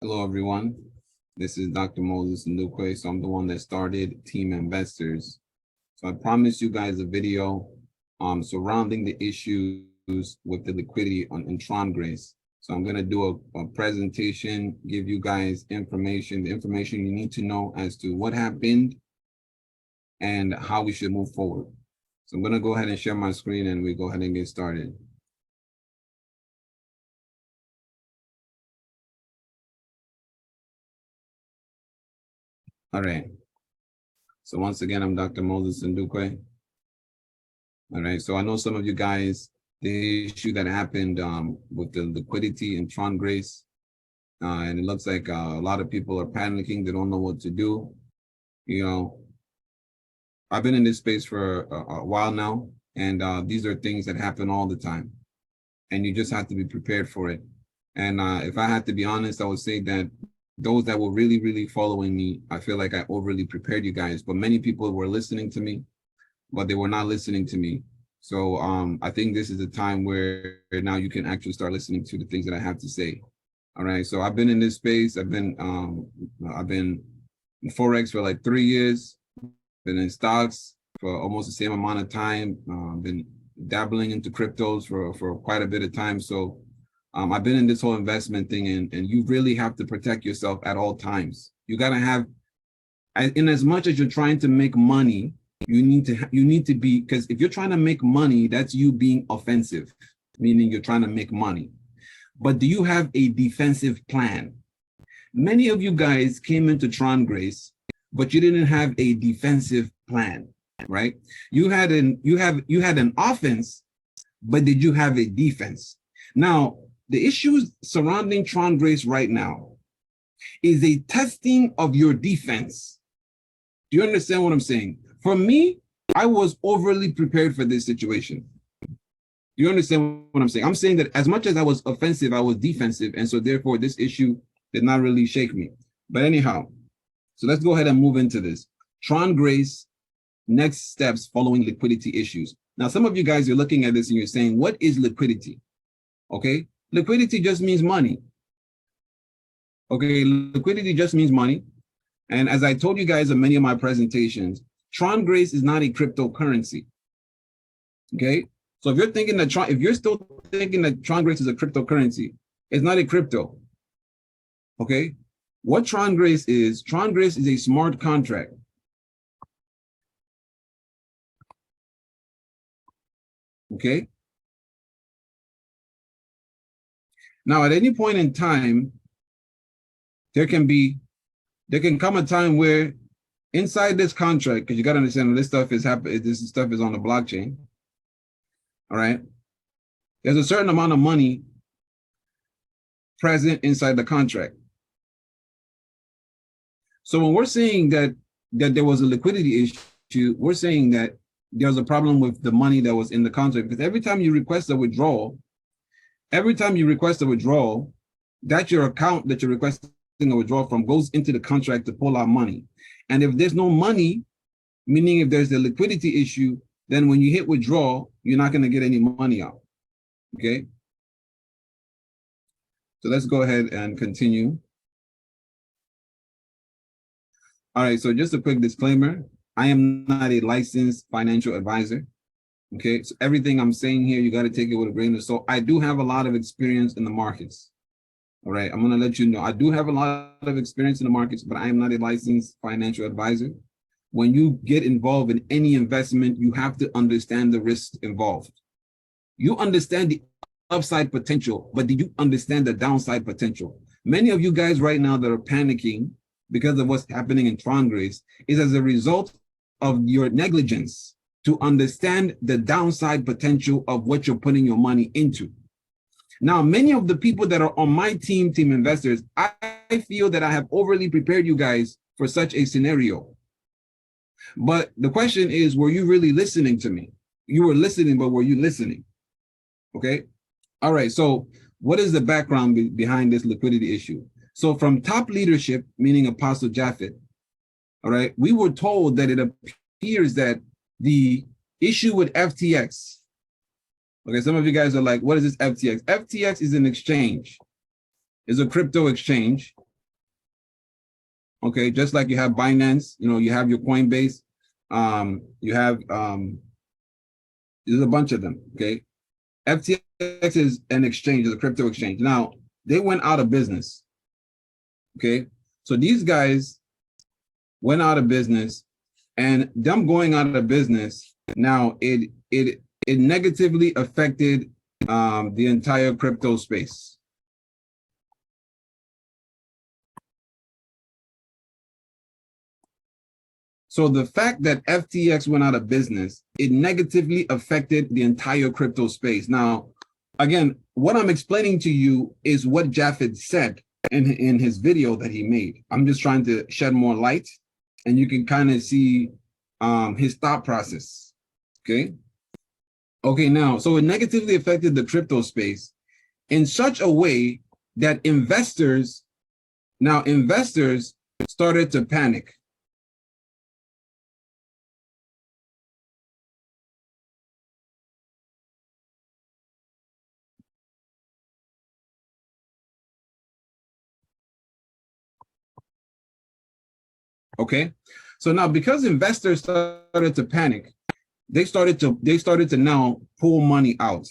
Hello, everyone. This is Dr. Moses Ndukwe. So I'm the one that started Team Investors. So I promised you guys a video surrounding the issues with the liquidity in Trongrace. So I'm going to do a presentation, give you guys the information you need to know as to what happened and how we should move forward. So I'm going to go ahead and share my screen and we go ahead and get started. All right. So once again, I'm Dr. Moses Ndukwe. All right. So I know some of you guys, the issue that happened with the liquidity in Trongrace, and it looks like a lot of people are panicking. They don't know what to do. You know, I've been in this space for a while now, and these are things that happen all the time, and you just have to be prepared for it. And if I had to be honest, I would say that those that were really following me, I feel like I overly prepared you guys, but many people were listening to me, but they were not listening to me. So I think this is a time where now you can actually start listening to the things that I have to say. All right. So I've been in this space. I've been in Forex for like 3 years, been in stocks for almost the same amount of time, been dabbling into cryptos for quite a bit of time. So I've been in this whole investment thing, and you really have to protect yourself at all times. You got to have, in as much as you're trying to make money, you need to be, because if you're trying to make money, that's you being offensive, meaning you're trying to make money. But do you have a defensive plan? Many of you guys came into Trongrace, but you didn't have a defensive plan, right? You had an offense, but did you have a defense? Now, the issues surrounding Trongrace right now is a testing of your defense. Do you understand what I'm saying? For me, I was overly prepared for this situation. Do you understand what I'm saying? I'm saying that as much as I was offensive, I was defensive. And so therefore, this issue did not really shake me. But anyhow, so let's go ahead and move into this. Trongrace, next steps following liquidity issues. Now, some of you guys are looking at this and you're saying, what is liquidity? Okay, liquidity just means money. Okay, liquidity just means money. And as I told you guys in many of my presentations, Trongrace is not a cryptocurrency. Okay, so if you're thinking that if you're still thinking that Trongrace is a cryptocurrency, it's not a crypto. Okay, what Trongrace is a smart contract. Okay. Now, at any point in time, there can come a time where inside this contract, because you got to understand this stuff is happening, this stuff is on the blockchain. All right. There's a certain amount of money present inside the contract. So when we're saying that there was a liquidity issue, we're saying that there's a problem with the money that was in the contract, because every time you request a withdrawal, that's your account that you're requesting a withdrawal from goes into the contract to pull out money. And if there's no money, meaning if there's a liquidity issue, then when you hit withdrawal, you're not going to get any money out. Okay. So let's go ahead and continue. All right. So just a quick disclaimer. I am not a licensed financial advisor. Okay. So everything I'm saying here, you got to take it with a grain of salt. I do have a lot of experience in the markets. All right. I'm going to let you know I do have a lot of experience in the markets, but I am not a licensed financial advisor. When you get involved in any investment, you have to understand the risks involved. You understand the upside potential, but do you understand the downside potential? Many of you guys right now that are panicking because of what's happening in Trongrace is as a result of your negligence to understand the downside potential of what you're putting your money into. Now, many of the people that are on my team investors, I feel that I have overly prepared you guys for such a scenario. But the question is, were you really listening to me? You were listening, but were you listening? Okay. All right. So what is the background behind this liquidity issue? So from top leadership, meaning Apostle Japhet, all right, we were told that it appears that the issue with FTX, okay, some of you guys are like, what is this FTX? FTX is an exchange. It's a crypto exchange Okay, just like you have Binance, you have your Coinbase, you have there's a bunch of them. Okay, FTX is an exchange, is a crypto exchange. Now they went out of business. Okay, so these guys went out of business, and them going out of business now it negatively affected the entire crypto space. So the fact that FTX went out of business, it negatively affected the entire crypto space. Now, again, what I'm explaining to you is what Jaffet said in his video that he made. I'm just trying to shed more light, and you can kind of see his thought process. Okay. Okay, now, so it negatively affected the crypto space in such a way that investors started to panic. Okay, so now because investors started to panic, they started to now pull money out.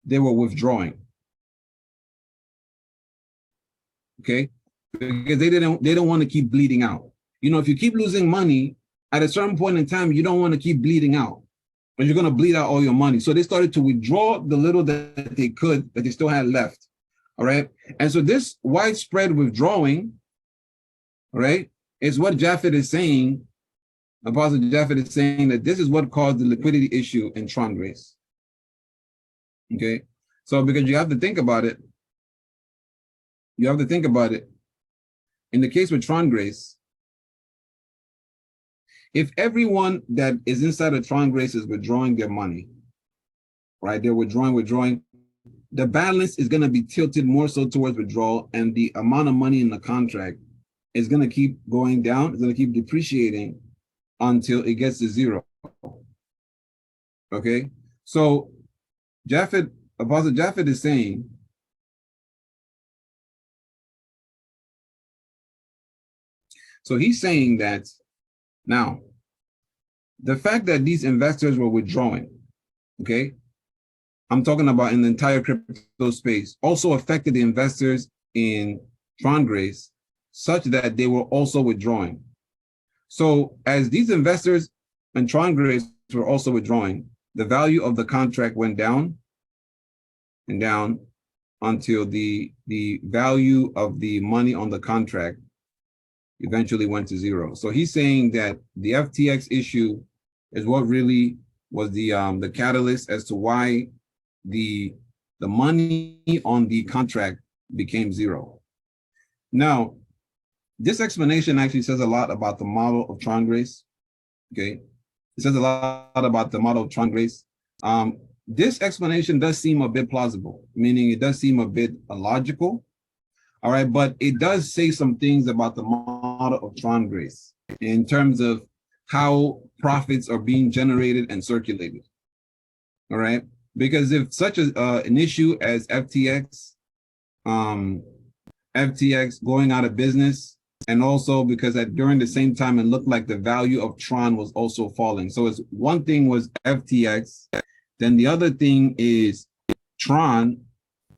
They were withdrawing. Okay, because they don't want to keep bleeding out. If you keep losing money at a certain point in time, you don't want to keep bleeding out, but you're going to bleed out all your money. So they started to withdraw the little that they could, that they still had left. All right, and so this widespread withdrawing, all right, is what Jaffet is saying. Apostle Jaffet is saying that this is what caused the liquidity issue in Trongrace. Okay, so because you have to think about it, in the case with Trongrace, if everyone that is inside of Trongrace is withdrawing their money, right, they're withdrawing, the balance is going to be tilted more so towards withdrawal, and the amount of money in the contract is going to keep going down. It's going to keep depreciating until it gets to zero. Okay, so Apostle Jaffet is saying, so he's saying that now the fact that these investors were withdrawing, okay, I'm talking about in the entire crypto space, also affected the investors in Trongrace such that they were also withdrawing. So as these investors in Trongrace were also withdrawing, the value of the contract went down and down until the value of the money on the contract eventually went to zero. So he's saying that the FTX issue is what really was the catalyst as to why the money on the contract became zero. Now, this explanation actually says a lot about the model of Trongrace. Okay, it says a lot about the model of Trongrace. This explanation does seem a bit plausible, meaning it does seem a bit illogical. All right, but it does say some things about the model of Trongrace in terms of how profits are being generated and circulated. All right, because if such an issue as FTX going out of business, and also because during the same time it looked like the value of Tron was also falling. So it's one thing was FTX, then the other thing is Tron.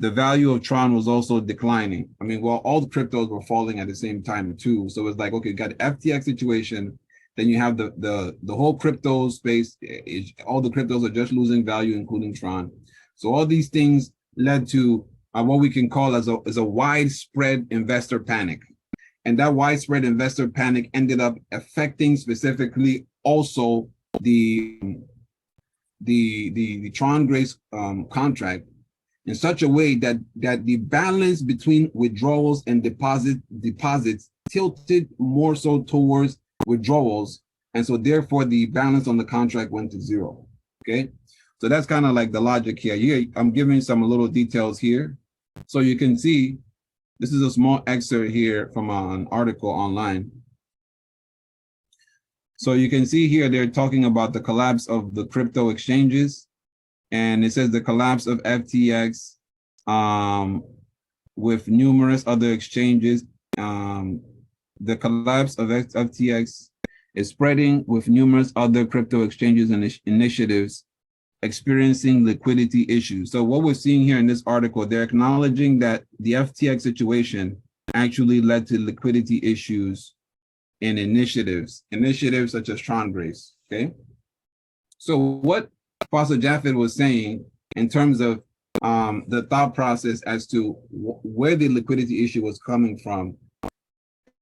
The value of Tron was also declining. I mean, well, all the cryptos were falling at the same time too. So it's like, okay, you got the FTX situation, then you have the whole crypto space. All the cryptos are just losing value, including Tron. So all these things led to what we can call as a widespread investor panic. And that widespread investor panic ended up affecting specifically also the Trongrace contract in such a way that the balance between withdrawals and deposits tilted more so towards withdrawals, and so therefore the balance on the contract went to zero. Okay, so that's kind of like the logic here. I'm giving some little details here, so you can see. This is a small excerpt here from an article online. So you can see here they're talking about the collapse of the crypto exchanges. And it says the collapse of FTX with numerous other exchanges the collapse of FTX is spreading with numerous other crypto exchanges and initiatives experiencing liquidity issues. So what we're seeing here in this article, they're acknowledging that the FTX situation actually led to liquidity issues in initiatives such as Trongrace, okay? So what Pastor Jaffet was saying in terms of the thought process as to where the liquidity issue was coming from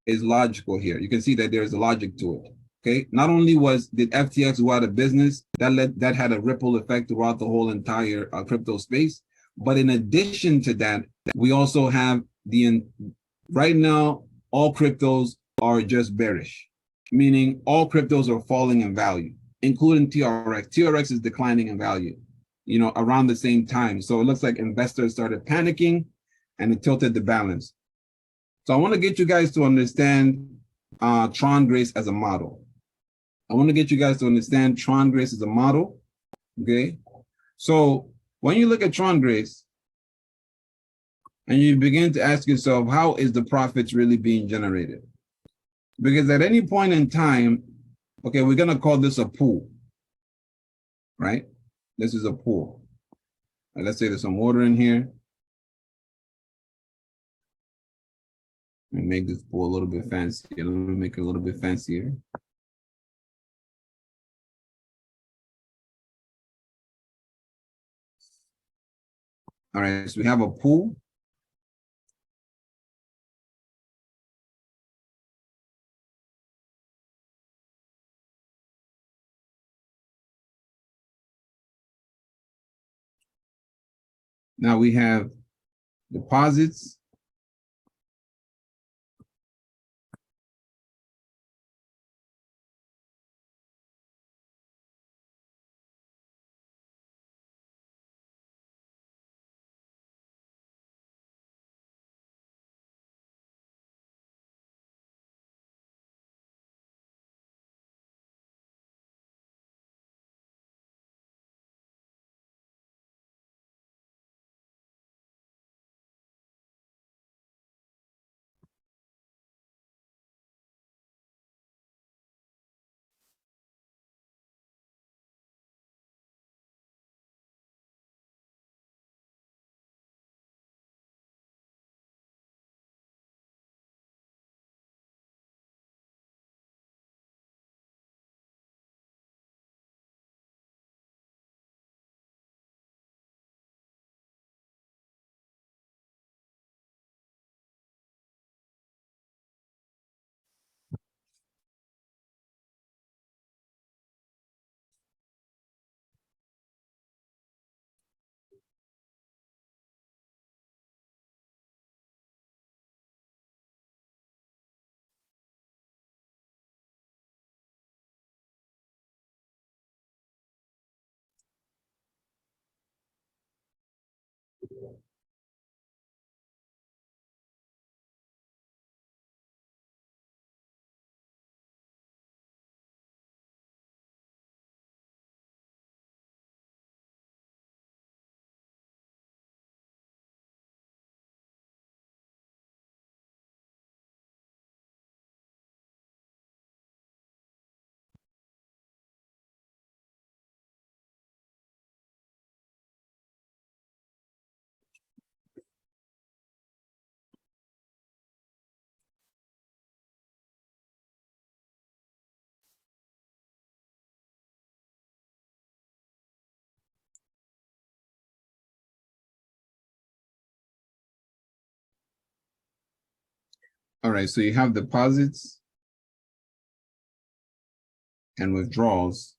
is logical here. You can see that there's a logic to it. Okay, not only did FTX go out of business, that had a ripple effect throughout the whole entire crypto space. But in addition to that, we also have right now all cryptos are just bearish, meaning all cryptos are falling in value, including TRX. TRX is declining in value, around the same time. So it looks like investors started panicking, and it tilted the balance. So I want to get you guys to understand Trongrace as a model. I want to get you guys to understand Trongrace as a model, okay? So when you look at Trongrace and you begin to ask yourself, how is the profits really being generated? Because at any point in time, okay, we're going to call this a pool, right? This is a pool. Right, let's say there's some water in here. Let me make this pool a little bit fancier. Let me make it a little bit fancier. All right, so we have a pool. Now we have deposits. All right, so you have deposits and withdrawals.